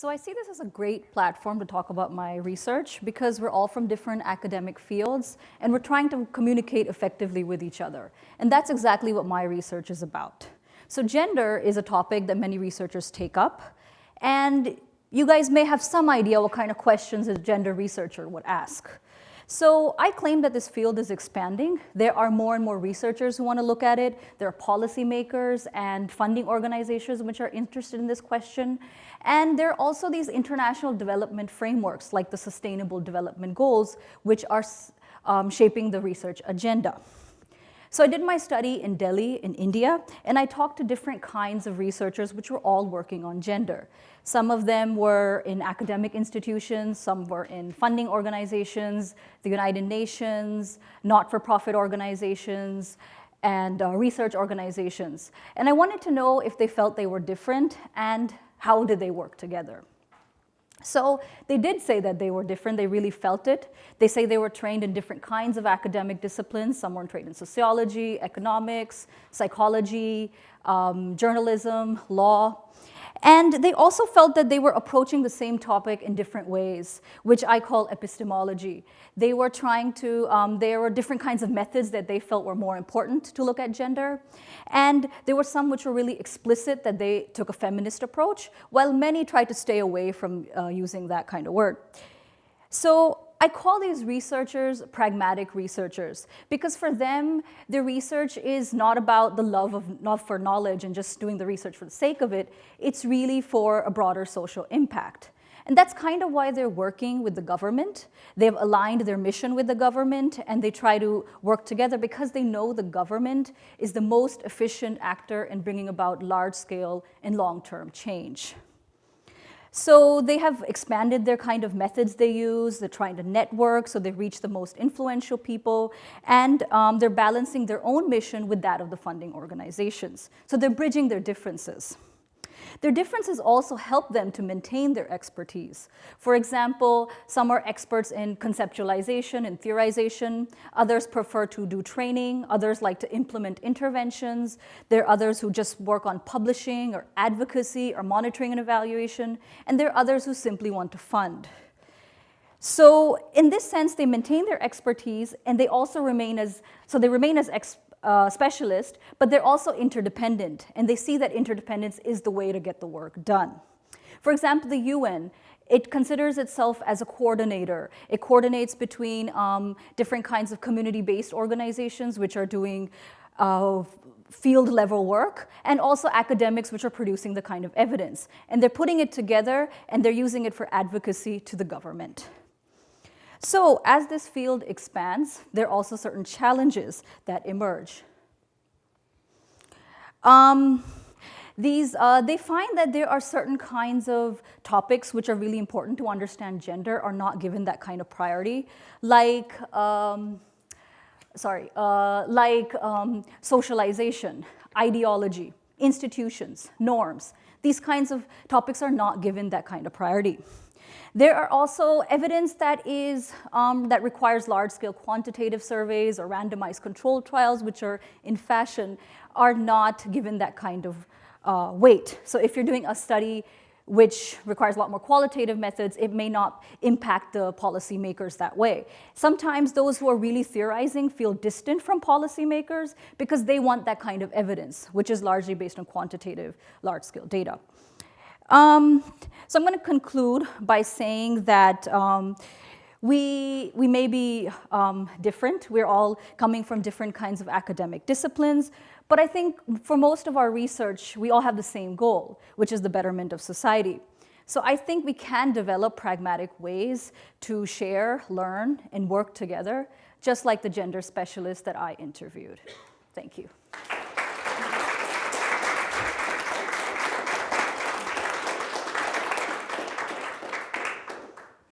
So I see this as a great platform to talk about my research because we're all from different academic fields and we're trying to communicate effectively with each other. And that's exactly what my research is about. So gender is a topic that many researchers take up, and you guys may have some idea what kind of questions a gender researcher would ask. So I claim that this field is expanding. There are more and more researchers who want to look at it. There are policymakers and funding organizations which are interested in this question. And there are also these international development frameworks like the Sustainable Development Goals, which are shaping the research agenda. So I did my study in Delhi, in India, and I talked to different kinds of researchers which were all working on gender. Some of them were in academic institutions, some were in funding organizations, the United Nations, not-for-profit organizations, and research organizations. And I wanted to know if they felt they were different and how did they work together. So they did say that they were different, they really felt it. They say they were trained in different kinds of academic disciplines. Some were trained in sociology, economics, psychology, journalism, law. And they also felt that they were approaching the same topic in different ways, which I call epistemology. They were trying to, there were different kinds of methods that they felt were more important to look at gender. And there were some which were really explicit that they took a feminist approach, while many tried to stay away from using that kind of word. So I call these researchers pragmatic researchers because for them, the research is not about the love for knowledge and just doing the research for the sake of it. It's really for a broader social impact. And that's kind of why they're working with the government. They've aligned their mission with the government and they try to work together because they know the government is the most efficient actor in bringing about large-scale and long-term change. So they have expanded their kind of methods they use. They're trying to network, so they reach the most influential people, and they're balancing their own mission with that of the funding organizations. So they're bridging their differences. Their differences also help them to maintain their expertise. For example, some are experts in conceptualization and theorization. Others prefer to do training. Others like to implement interventions. There are others who just work on publishing or advocacy or monitoring and evaluation. And there are others who simply want to fund. So in this sense, they maintain their expertise and they also remain as specialist, but they're also interdependent, and they see that interdependence is the way to get the work done. For example, the UN, it considers itself as a coordinator. It coordinates between different kinds of community-based organizations which are doing field-level work, and also academics which are producing the kind of evidence. And they're putting it together, and they're using it for advocacy to the government. So as this field expands, there are also certain challenges that emerge. They find that there are certain kinds of topics which are really important to understand gender are not given that kind of priority, like socialization, ideology, institutions, norms. These kinds of topics are not given that kind of priority. There are also evidence that requires large-scale quantitative surveys or randomized controlled trials, which are in fashion, are not given that kind of weight. So if you're doing a study which requires a lot more qualitative methods, it may not impact the policymakers that way. Sometimes those who are really theorizing feel distant from policymakers because they want that kind of evidence, which is largely based on quantitative large-scale data. So I'm going to conclude by saying that we may be different. We're all coming from different kinds of academic disciplines. But I think for most of our research, we all have the same goal, which is the betterment of society. So I think we can develop pragmatic ways to share, learn, and work together, just like the gender specialist that I interviewed. Thank you.